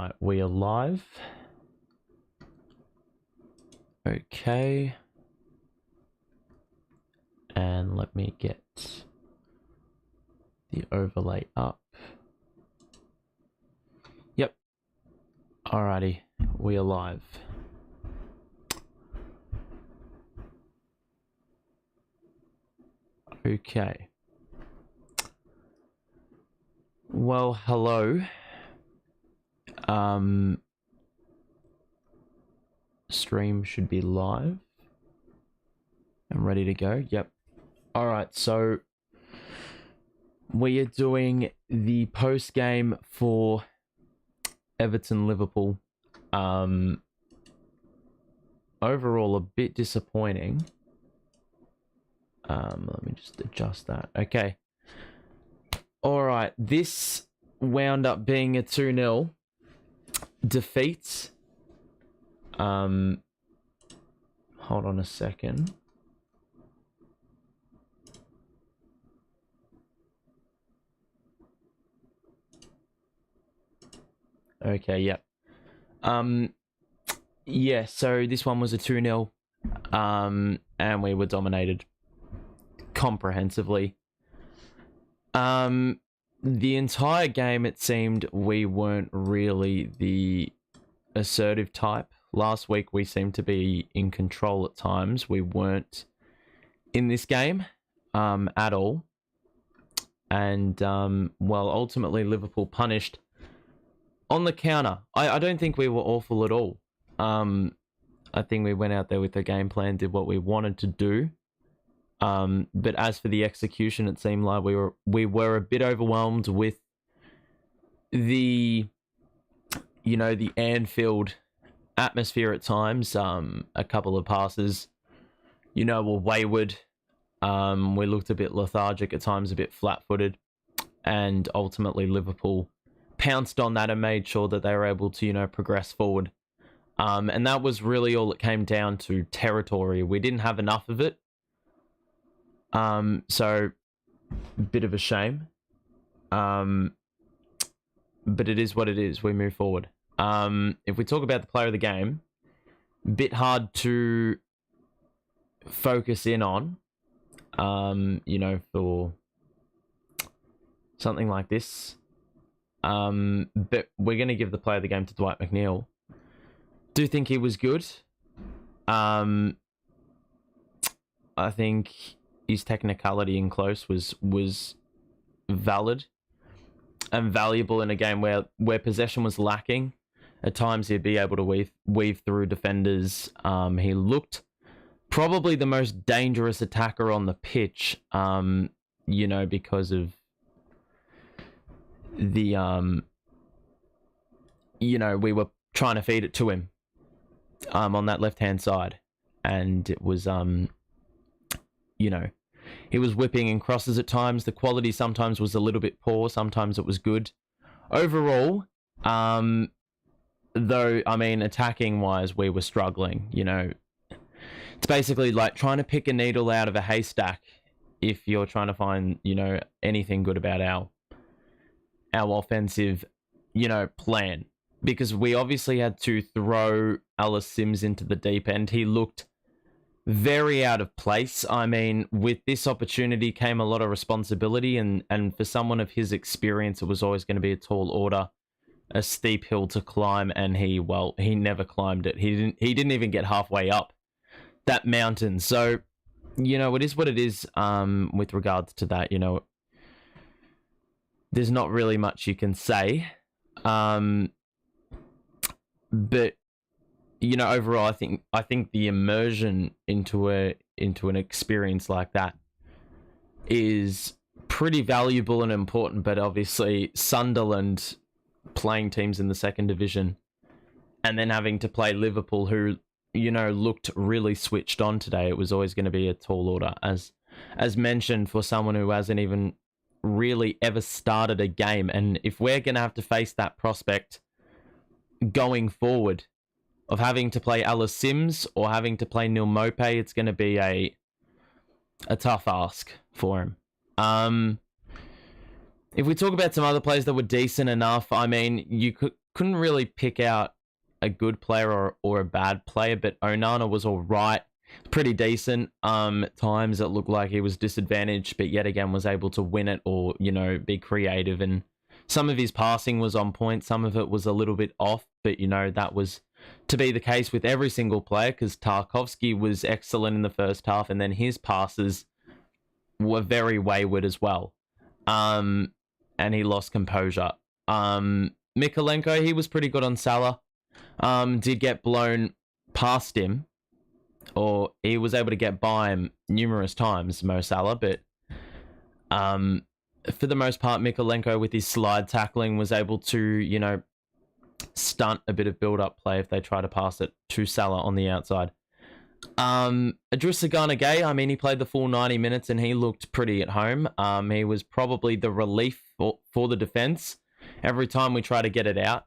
Alright, we are live. Okay. And let me get the overlay up. Yep. Alrighty, we are live. Okay. Well, hello. Stream should be live and ready to go. Yep. All right, so we are doing the post game for Everton Liverpool. Overall a bit disappointing. Let me just adjust that. Okay. All right, this wound up being a 2-0 defeat. Hold on a second. Okay, yep. Yeah, so this one was a 2-0. And we were dominated comprehensively. The entire game, it seemed we weren't really the assertive type. Last week, we seemed to be in control at times. We weren't in this game at all. And, well, ultimately, Liverpool punished on the counter. I don't think we were awful at all. I think we went out there with the game plan, did what we wanted to do. But as for the execution, it seemed like we were a bit overwhelmed with the, you know, the Anfield atmosphere at times. A couple of passes, you know, were wayward. We looked a bit lethargic at times, a bit flat-footed, and ultimately Liverpool pounced on that and made sure that they were able to, you know, progress forward. And that was really all it came down to, territory. We didn't have enough of it. So bit of a shame. But it is what it is. We move forward. If we talk about the player of the game, bit hard to focus in on, you know, for something like this. But we're going to give the player of the game to Dwight McNeil. Do think he was good. I think his technicality in close was valid and valuable in a game where possession was lacking. At times he'd be able to weave through defenders. He looked probably the most dangerous attacker on the pitch, you know, because of the, you know, we were trying to feed it to him on that left-hand side. And it was, you know, he was whipping and crosses at times. The quality sometimes was a little bit poor. Sometimes it was good. Overall, though, I mean, attacking-wise, we were struggling, you know. It's basically like trying to pick a needle out of a haystack if you're trying to find, you know, anything good about our offensive, you know, plan. Because we obviously had to throw Alice Sims into the deep end. He looked very out of place. I mean, with this opportunity came a lot of responsibility, and for someone of his experience, it was always going to be a tall order, a steep hill to climb, and he never climbed it. He didn't even get halfway up that mountain. So, you know, it is what it is with regards to that. You know, there's not really much you can say. But you know, overall, I think the immersion into an experience like that is pretty valuable and important. But obviously, Sunderland playing teams in the second division, and then having to play Liverpool, who, you know, looked really switched on today. It was always going to be a tall order, as mentioned, for someone who hasn't even really ever started a game. And if we're going to have to face that prospect going forward of having to play Alice Sims or having to play Neil Mopé, it's going to be a tough ask for him. If we talk about some other players that were decent enough, I mean, couldn't really pick out a good player or a bad player, but Onana was all right, pretty decent. At times it looked like he was disadvantaged, but yet again was able to win it or, be creative. And some of his passing was on point, some of it was a little bit off, but that was to be the case with every single player, because Tarkovsky was excellent in the first half, and then his passes were very wayward as well. And he lost composure. Mikalenko, he was pretty good on Salah. Did get blown past him, or he was able to get by him numerous times, Mo Salah, but for the most part, Mikalenko with his slide tackling was able to, stunt a bit of build-up play if they try to pass it to Salah on the outside. Idrissa Gana Gueye, I mean, he played the full 90 minutes and he looked pretty at home. He was probably the relief for the defense every time we try to get it out.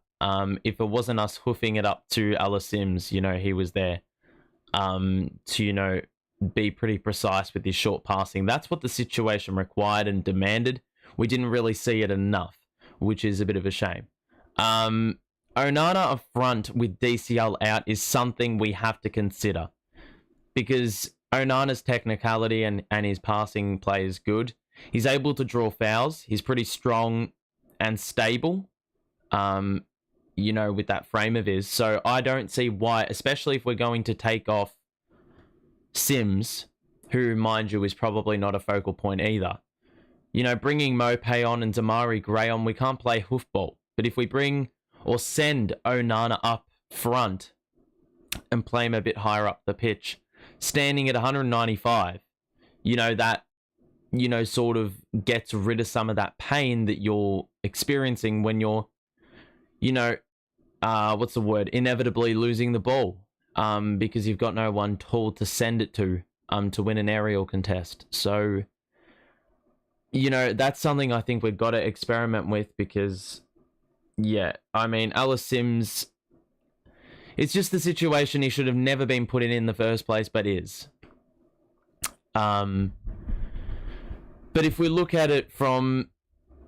If it wasn't us hoofing it up to Alice Sims, he was there to, be pretty precise with his short passing. That's what the situation required and demanded. We didn't really see it enough, which is a bit of a shame. Onana up front with DCL out is something we have to consider, because Onana's technicality and his passing play is good. He's able to draw fouls. He's pretty strong and stable, with that frame of his. So I don't see why, especially if we're going to take off Sims, who, mind you, is probably not a focal point either. Bringing Mopay on and Damari Gray on, we can't play hoofball. But if we bring or send Onana up front and play him a bit higher up the pitch, standing at 195, that, sort of gets rid of some of that pain that you're experiencing when you're, inevitably losing the ball, because you've got no one tall to send it to win an aerial contest. So, that's something I think we've got to experiment with, because, yeah, I mean, Alice Sims, it's just the situation he should have never been put in the first place, but is. But if we look at it from,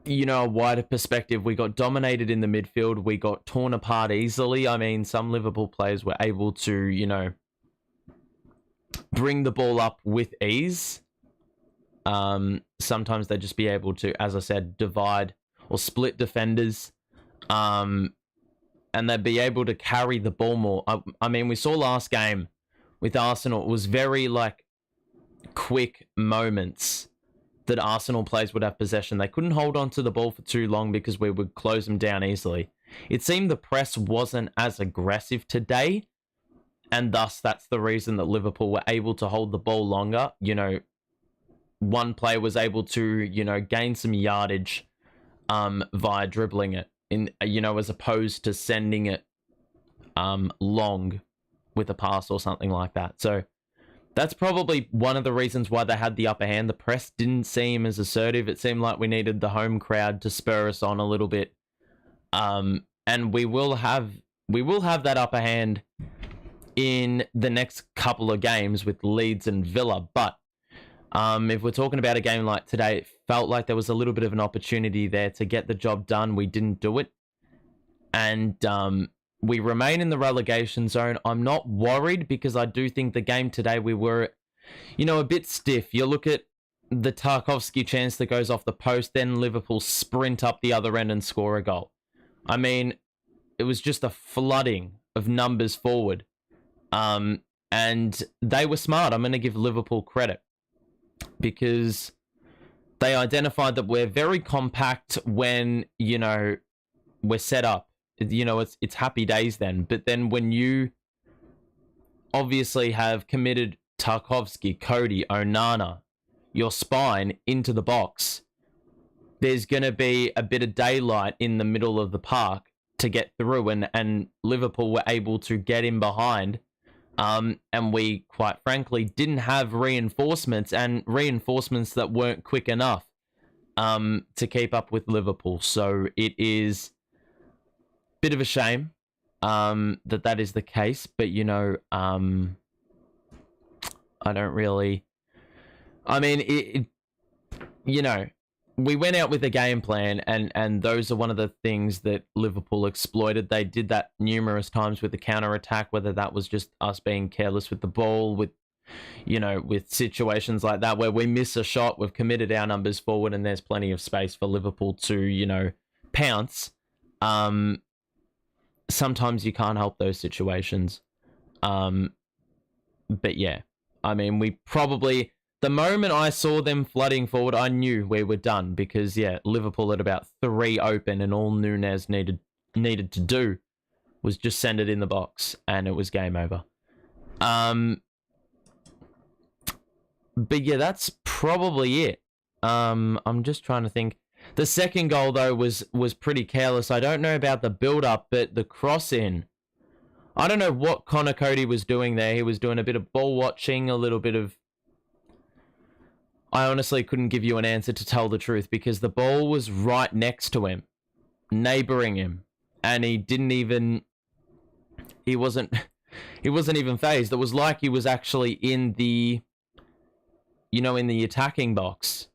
a wider perspective, we got dominated in the midfield. We got torn apart easily. I mean, some Liverpool players were able to, bring the ball up with ease. Sometimes they'd just be able to, as I said, divide or split defenders. And they'd be able to carry the ball more. I mean, we saw last game with Arsenal, it was very, quick moments that Arsenal players would have possession. They couldn't hold on to the ball for too long because we would close them down easily. It seemed the press wasn't as aggressive today, and thus that's the reason that Liverpool were able to hold the ball longer. One player was able to, gain some yardage via dribbling it, as opposed to sending it long with a pass or something like that. So that's probably one of the reasons why they had the upper hand. The press didn't seem as assertive. It seemed like we needed the home crowd to spur us on a little bit. And we will have that upper hand in the next couple of games with Leeds and Villa. But if we're talking about a game like today, it felt like there was a little bit of an opportunity there to get the job done. We didn't do it. And we remain in the relegation zone. I'm not worried, because I do think the game today we were, a bit stiff. You look at the Tarkovsky chance that goes off the post, then Liverpool sprint up the other end and score a goal. I mean, it was just a flooding of numbers forward. And they were smart. I'm going to give Liverpool credit, because they identified that we're very compact when, we're set up. It's happy days then. But then when you obviously have committed Tarkovsky, Cody, Onana, your spine into the box, there's going to be a bit of daylight in the middle of the park to get through. And Liverpool were able to get in behind. And we, quite frankly, didn't have reinforcements that weren't quick enough to keep up with Liverpool. So it is a bit of a shame that is the case. But, I don't really... I mean, we went out with a game plan, and those are one of the things that Liverpool exploited. They did that numerous times with the counter-attack, whether that was just us being careless with the ball, with situations like that where we miss a shot, we've committed our numbers forward, and there's plenty of space for Liverpool to, pounce. Sometimes you can't help those situations. But yeah, I mean, the moment I saw them flooding forward, I knew we were done because, yeah, Liverpool at about 3 open, and all Núñez needed to do was just send it in the box, and it was game over. But yeah, that's probably it. I'm just trying to think. The second goal, though, was pretty careless. I don't know about the build-up, but the cross-in, I don't know what Connor Cody was doing there. He was doing a bit of ball watching, a little bit of... I honestly couldn't give you an answer, to tell the truth, because the ball was right next to him, neighboring him, and he wasn't even phased. It was like he was actually in the, in the attacking box,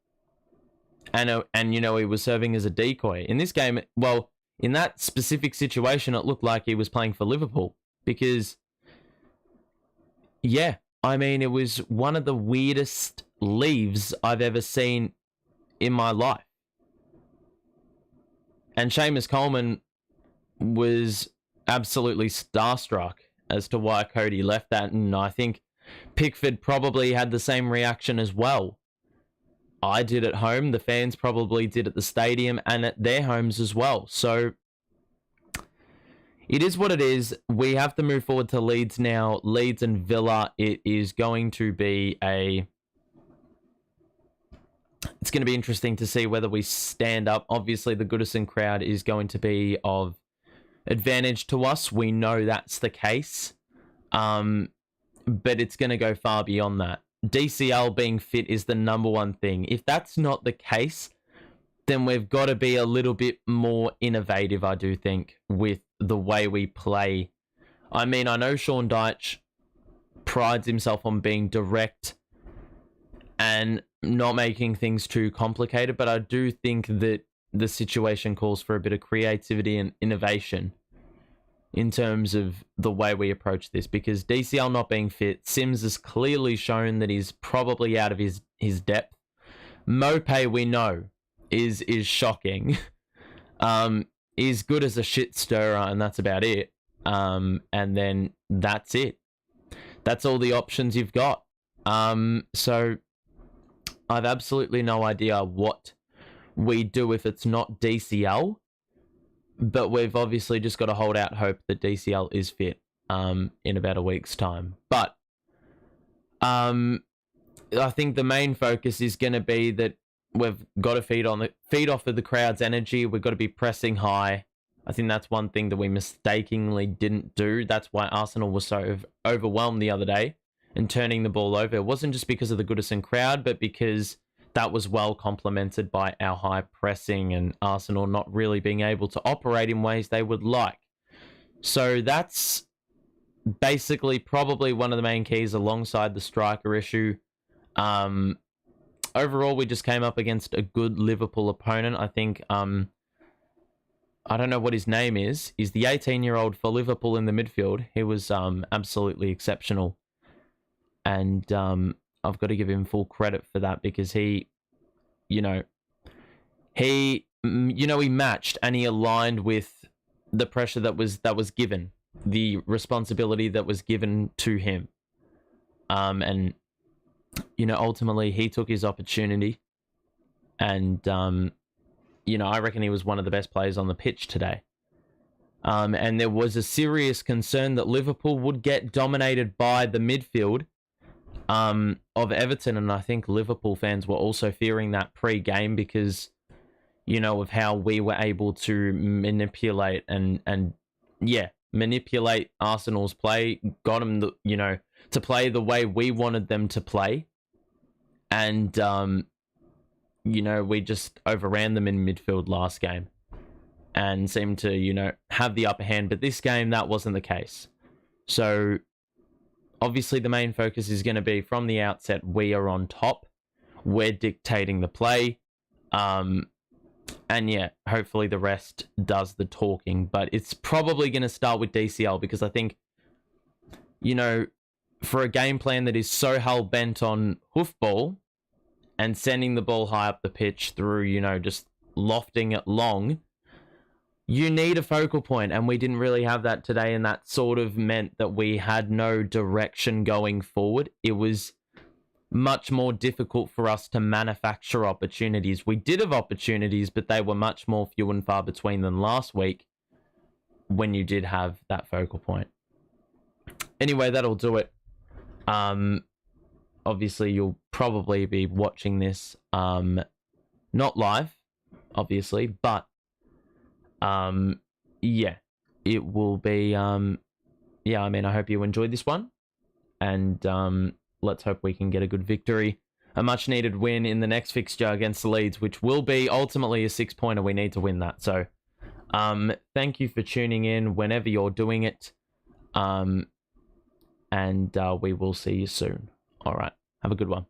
and he was serving as a decoy. In this game, well, in that specific situation, it looked like he was playing for Liverpool, because, yeah, I mean, it was one of the weirdest leaves I've ever seen in my life. And Seamus Coleman was absolutely starstruck as to why Cody left that, and I think Pickford probably had the same reaction as well. I did at home, the fans probably did at the stadium and at their homes as well. So it is what it is. We have to move forward to Leeds now. Leeds and Villa, it is going to be it's going to be interesting to see whether we stand up. Obviously, the Goodison crowd is going to be of advantage to us. We know that's the case. But it's going to go far beyond that. DCL being fit is the number one thing. If that's not the case, then we've got to be a little bit more innovative, I do think, with the way we play. I mean, I know Sean Dyche prides himself on being direct and not making things too complicated, but I do think that the situation calls for a bit of creativity and innovation in terms of the way we approach this, because DCL not being fit, Sims has clearly shown that he's probably out of his depth. Mope, we know, is shocking. He's good as a shit stirrer, and that's about it. And then that's it. That's all the options you've got. So I've absolutely no idea what we do if it's not DCL, but we've obviously just got to hold out hope that DCL is fit in about a week's time. But I think the main focus is going to be that we've got to feed off of the crowd's energy. We've got to be pressing high. I think that's one thing that we mistakenly didn't do. That's why Arsenal was so overwhelmed the other day and turning the ball over. It wasn't just because of the Goodison crowd, but because that was well complemented by our high pressing and Arsenal not really being able to operate in ways they would like. So that's basically probably one of the main keys alongside the striker issue. Overall, we just came up against a good Liverpool opponent. I think, I don't know what his name is. He's the 18-year-old for Liverpool in the midfield. He was absolutely exceptional. And I've got to give him full credit for that, because he matched and he aligned with the pressure that was given, the responsibility that was given to him. And ultimately he took his opportunity, and I reckon he was one of the best players on the pitch today. And there was a serious concern that Liverpool would get dominated by the midfield of Everton, and I think Liverpool fans were also fearing that pre-game because, of how we were able to manipulate manipulate Arsenal's play, got them to play the way we wanted them to play, and we just overran them in midfield last game and seemed to have the upper hand. But this game, that wasn't the case. So obviously the main focus is going to be from the outset, we are on top. We're dictating the play. And yeah, hopefully the rest does the talking. But it's probably going to start with DCL because I think, you know, for a game plan that is so hell-bent on hoofball and sending the ball high up the pitch through, you know, just lofting it long, you need a focal point, and we didn't really have that today, and that sort of meant that we had no direction going forward. It was much more difficult for us to manufacture opportunities. We did have opportunities, but they were much more few and far between than last week when you did have that focal point. Anyway, that'll do it. Obviously, you'll probably be watching this not live, obviously, but yeah, it will be yeah, I mean, I hope you enjoyed this one, and let's hope we can get a good victory, a much needed win in the next fixture against the Leeds, which will be ultimately a 6-pointer. We need to win that. So thank you for tuning in whenever you're doing it, and we will see you soon. All right, have a good one.